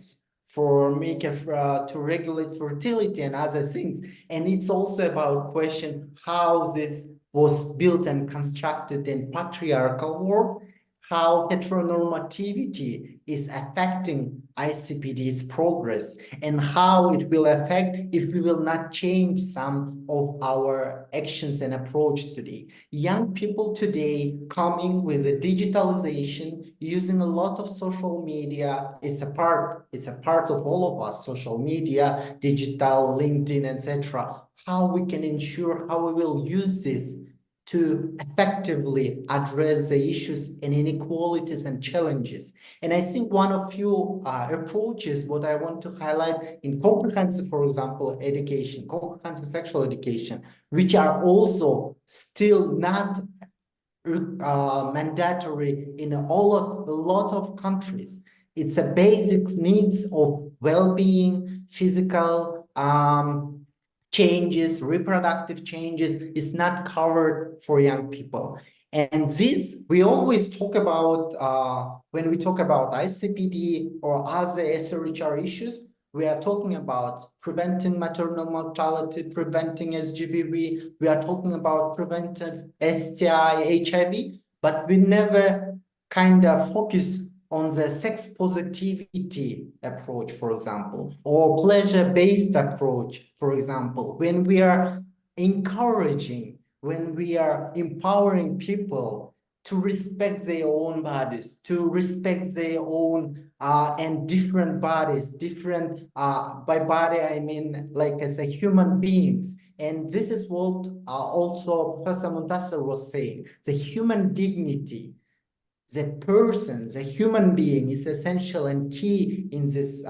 to regulate fertility and other things. And it's also about question how this was built and constructed in patriarchal world, how heteronormativity is affecting ICPD's progress, and how it will affect if we will not change some of our actions and approach today. Young people today coming with the digitalization, using a lot of social media. It's a part of all of us, social media, digital, LinkedIn, etc. How we can ensure how we will use this to effectively address the issues and inequalities and challenges. And I think one of few approaches, what I want to highlight in comprehensive, for example, education, comprehensive sexual education, which are also still not mandatory in a lot of countries. It's a basic needs of well-being, physical changes, reproductive changes is not covered for young people. And this, we always talk about, when we talk about ICPD or other SRHR issues, we are talking about preventing maternal mortality, preventing SGBV, we are talking about preventing STI, HIV, but we never kind of focus on the sex positivity approach, for example, or pleasure-based approach, for example, when we are encouraging, when we are empowering people to respect their own bodies, to respect their own and different bodies, different, by body I mean like as a human beings. And this is what also Professor Montasser was saying, the human dignity. The person, the human being is essential and key in this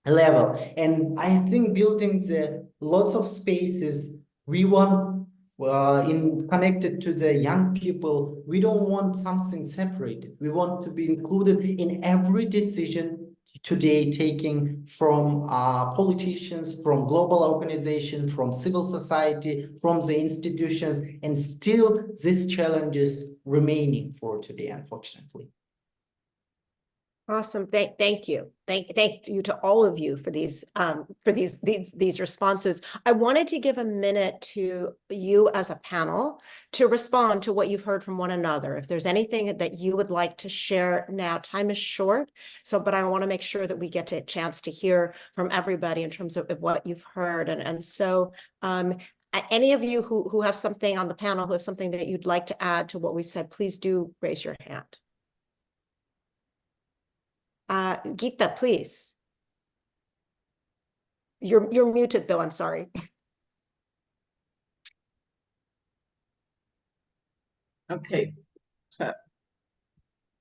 level. And I think building the lots of spaces we want connected to the young people, we don't want something separated. We want to be included in every decision today taking from politicians, from global organizations, from civil society, from the institutions, and still these challenges remaining for today, unfortunately. Awesome. Thank you. Thank you to all of you for these responses. I wanted to give a minute to you as a panel to respond to what you've heard from one another. If there's anything that you would like to share now, time is short. But I want to make sure that we get a chance to hear from everybody in terms of what you've heard. So any of you who have something on the panel, who have something that you'd like to add to what we said, please do raise your hand. Geeta, please. You're muted though, I'm sorry. Okay, so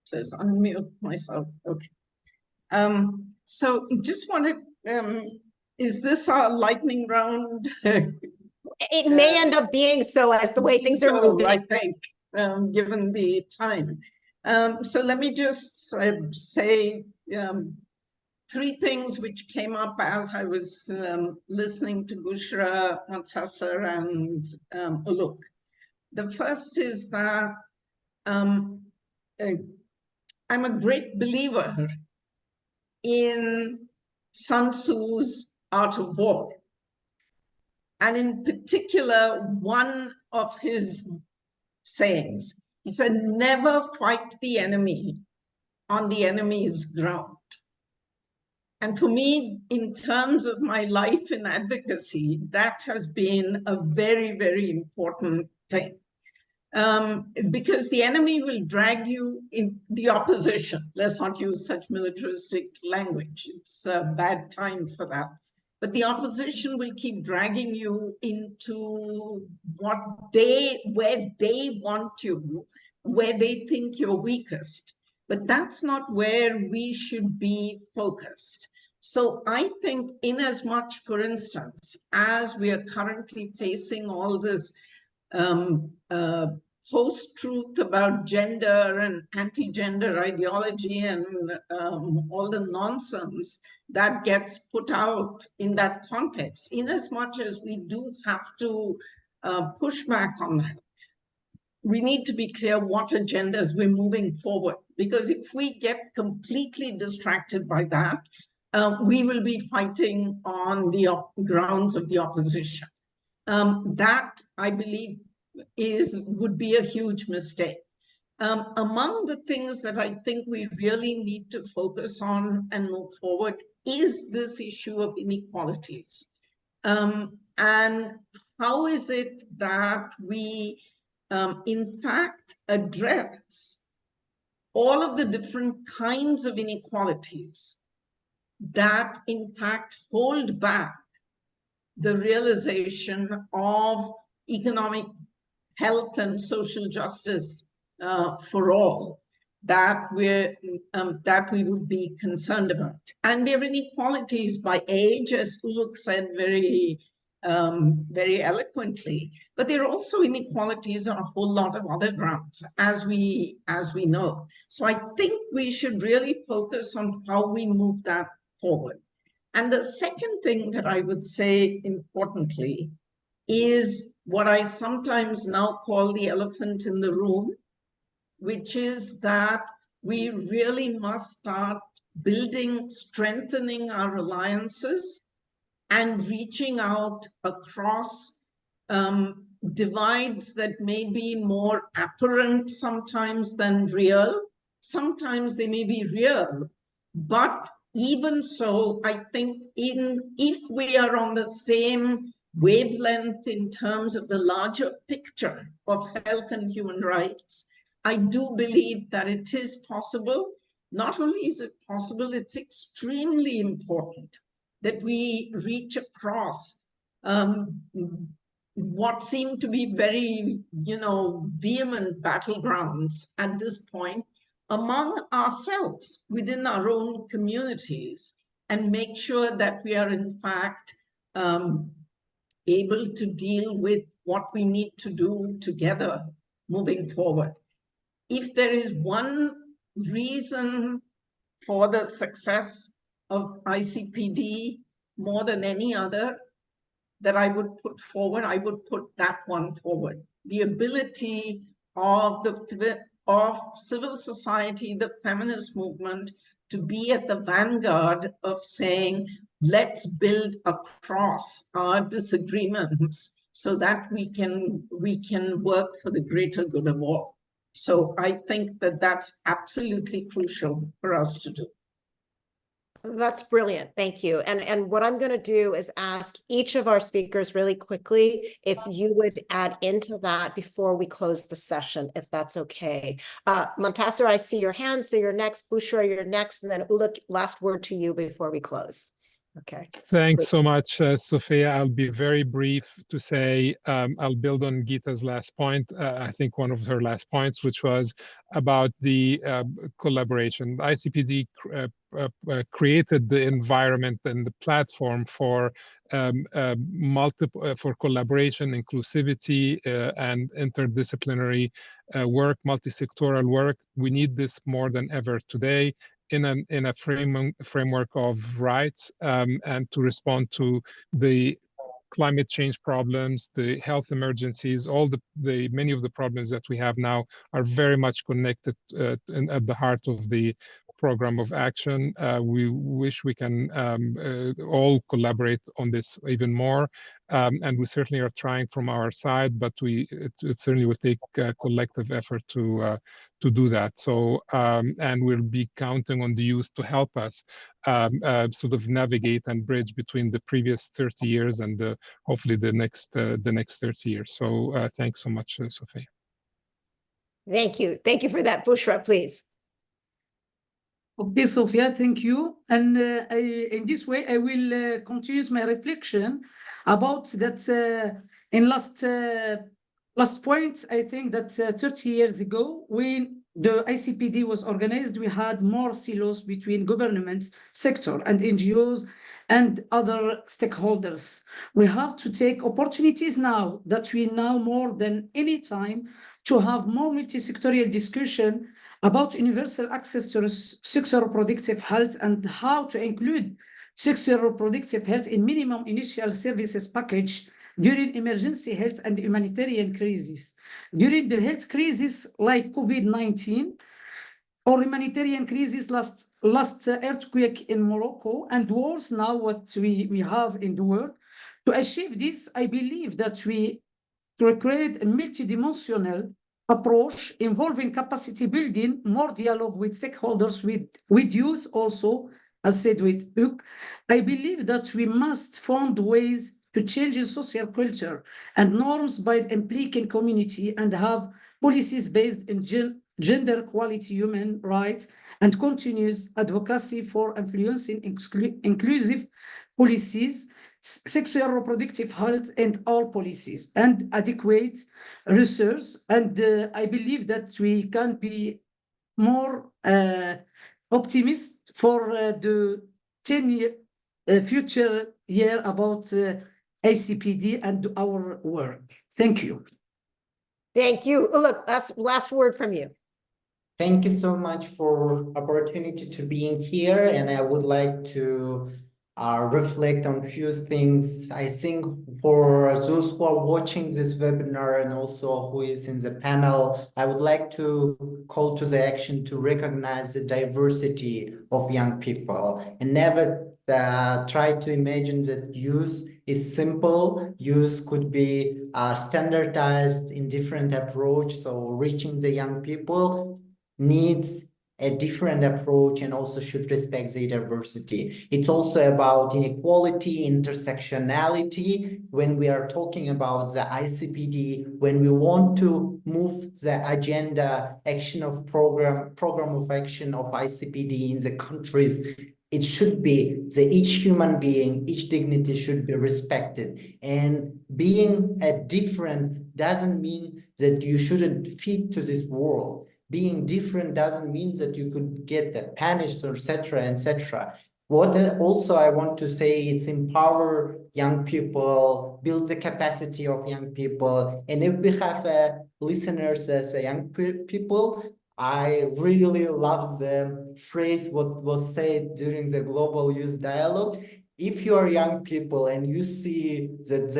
says unmute myself. Okay. So just wanted, is this our lightning round? It may end up being so as the way things are So moving. I think, given the time. So let me just say three things which came up as I was listening to Bushra, Montasser, and Uluk. The first is that I'm a great believer in Sun Tzu's Art of War. And in particular, one of his sayings, he said, never fight the enemy on the enemy's ground. And for me, in terms of my life in advocacy, that has been a very, very important thing. Because the enemy will drag you in the opposition. Let's not use such militaristic language. It's a bad time for that. But the opposition will keep dragging you into where they want you, where they think you're weakest. But that's not where we should be focused. So I think in as much, for instance, as we are currently facing all this post-truth about gender and anti-gender ideology and all the nonsense that gets put out in that context, in as much as we do have to push back on that, we need to be clear what agendas we're moving forward. Because if we get completely distracted by that, we will be fighting on the grounds of the opposition. That, I believe, would be a huge mistake. Among the things that I think we really need to focus on and move forward is this issue of inequalities. And how is it that we, in fact, address all of the different kinds of inequalities that, in fact, hold back the realization of economic health and social justice for all that we would be concerned about. And there are inequalities by age, as Uluk said very eloquently, but there are also inequalities on a whole lot of other grounds, as we know. So I think we should really focus on how we move that forward. And the second thing that I would say importantly is what I sometimes now call the elephant in the room, which is that we really must start building, strengthening our alliances and reaching out across divides that may be more apparent sometimes than real. Sometimes they may be real, but even so, I think if we are on the same wavelength in terms of the larger picture of health and human rights, I do believe that it is possible. Not only is it possible, it's extremely important that we reach across what seem to be very, vehement battlegrounds at this point among ourselves within our own communities, and make sure that we are in fact able to deal with what we need to do together moving forward. If there is one reason for the success of ICPD more than any other that I would put forward, I would put that one forward. The ability of civil society, the feminist movement, to be at the vanguard of saying, let's build across our disagreements so that we can work for the greater good of all. So I think that that's absolutely crucial for us to do. That's brilliant. Thank you. And what I'm going to do is ask each of our speakers really quickly if you would add into that before we close the session, if that's okay. Montasser, I see your hand, so you're next. Bushra, you're next. And then Uluk, last word to you before we close. Okay. Thanks so much, Sophia. I'll be very brief to say I'll build on Geeta's last point. I think one of her last points, which was about the collaboration. The ICPD created the environment and the platform for for collaboration, inclusivity, and interdisciplinary work, multi-sectoral work. We need this more than ever today, in a framework of rights, and to respond to the climate change problems, the health emergencies, all the many of the problems that we have now are very much connected at the heart of the program of action. We wish we can all collaborate on this even more, and we certainly are trying from our side, but it certainly will take collective effort to do that. So, and we'll be counting on the youth to help us sort of navigate and bridge between the previous 30 years and hopefully the next 30 years. So thanks so much, Sophia. Thank you. Thank you for that. Bushra, please. Okay, Sophia, thank you. And in this way, I will continue my reflection about that. In last point, I think that 30 years ago, when the ICPD was organized, we had more silos between government sector and NGOs and other stakeholders. We have to take opportunities now that we know more than any time to have more multi-sectorial discussion about universal access to sexual reproductive health and how to include sexual reproductive health in minimum initial services package during emergency health and humanitarian crises. During the health crisis like COVID-19 or humanitarian crisis, last earthquake in Morocco, and wars now what we have in the world. To achieve this, I believe that we create a multidimensional approach involving capacity building, more dialogue with stakeholders, with youth also, as said with Uk. I believe that we must find ways to change in social culture and norms by implicating community and have policies based in gender equality, human rights, and continuous advocacy for influencing inclusive policies, sexual reproductive health and all policies, and adequate research. And I believe that we can be more optimistic for the 10-year future year about ICPD and our work. Thank you. Thank you. Look, last word from you. Thank you so much for opportunity to being here, and I would like to reflect on a few things. I think for those who are watching this webinar and also who is in the panel, I would like to call to the action to recognize the diversity of young people and never try to imagine that youth is simple. Youth could be standardized in different approach. So reaching the young people needs a different approach and also should respect the diversity. It's also about inequality, intersectionality. When we are talking about the ICPD, when we want to move the agenda action of program of action of ICPD in the countries, it should be that each human being, each dignity should be respected. And being a different doesn't mean that you shouldn't fit to this world. Being different doesn't mean that you could get punished, or etc., etc. What also I want to say, it's empower young people, build the capacity of young people. And if we have listeners as young people, I really love the phrase what was said during the Global Youth Dialogue. If you are young people and you see that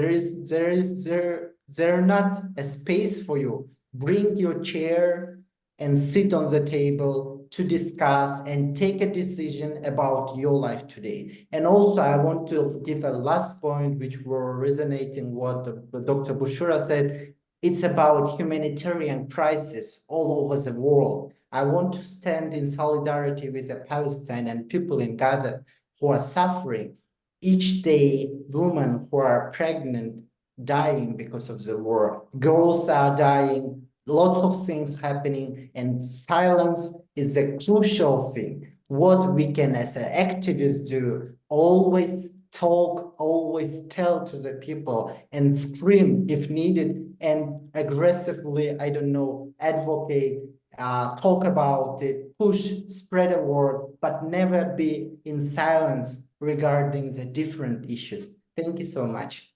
there not a space for you, bring your chair and sit on the table to discuss and take a decision about your life today. And also, I want to give a last point, which were resonating what Dr. Bushra said. It's about humanitarian crisis all over the world. I want to stand in solidarity with the Palestine and people in Gaza who are suffering. Each day, women who are pregnant, dying because of the war. Girls are dying, lots of things happening, and silence is a crucial thing. What we can as activists do, always talk, always tell to the people and scream if needed, and aggressively, I don't know, advocate, talk about it, push, spread a word, but never be in silence regarding the different issues. Thank you so much.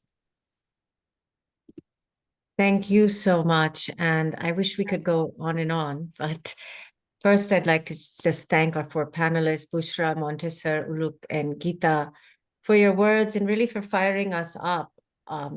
Thank you so much. And I wish we could go on and on, but first I'd like to just thank our 4 panelists, Bushra, Montesor, Uluk, and Gita, for your words and really for firing us up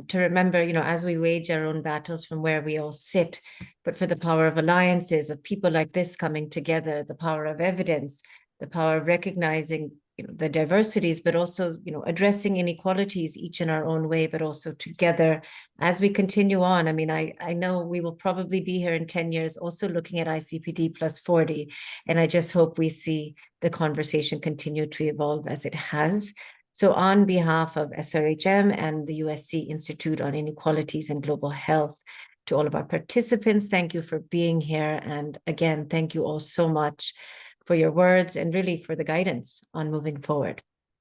to remember, you know, as we wage our own battles from where we all sit, but for the power of alliances, of people like this coming together, the power of evidence, the power of recognizing, you know, the diversities, but also, you know, addressing inequalities each in our own way, but also together as we continue on. I mean, I know we will probably be here in 10 years also looking at ICPD plus 40, and I just hope we see the conversation continue to evolve as it has. So on behalf of SRHM and the USC Institute on Inequalities and Global Health, to all of our participants, thank you for being here. And again, thank you all so much for your words and really for the guidance on moving forward.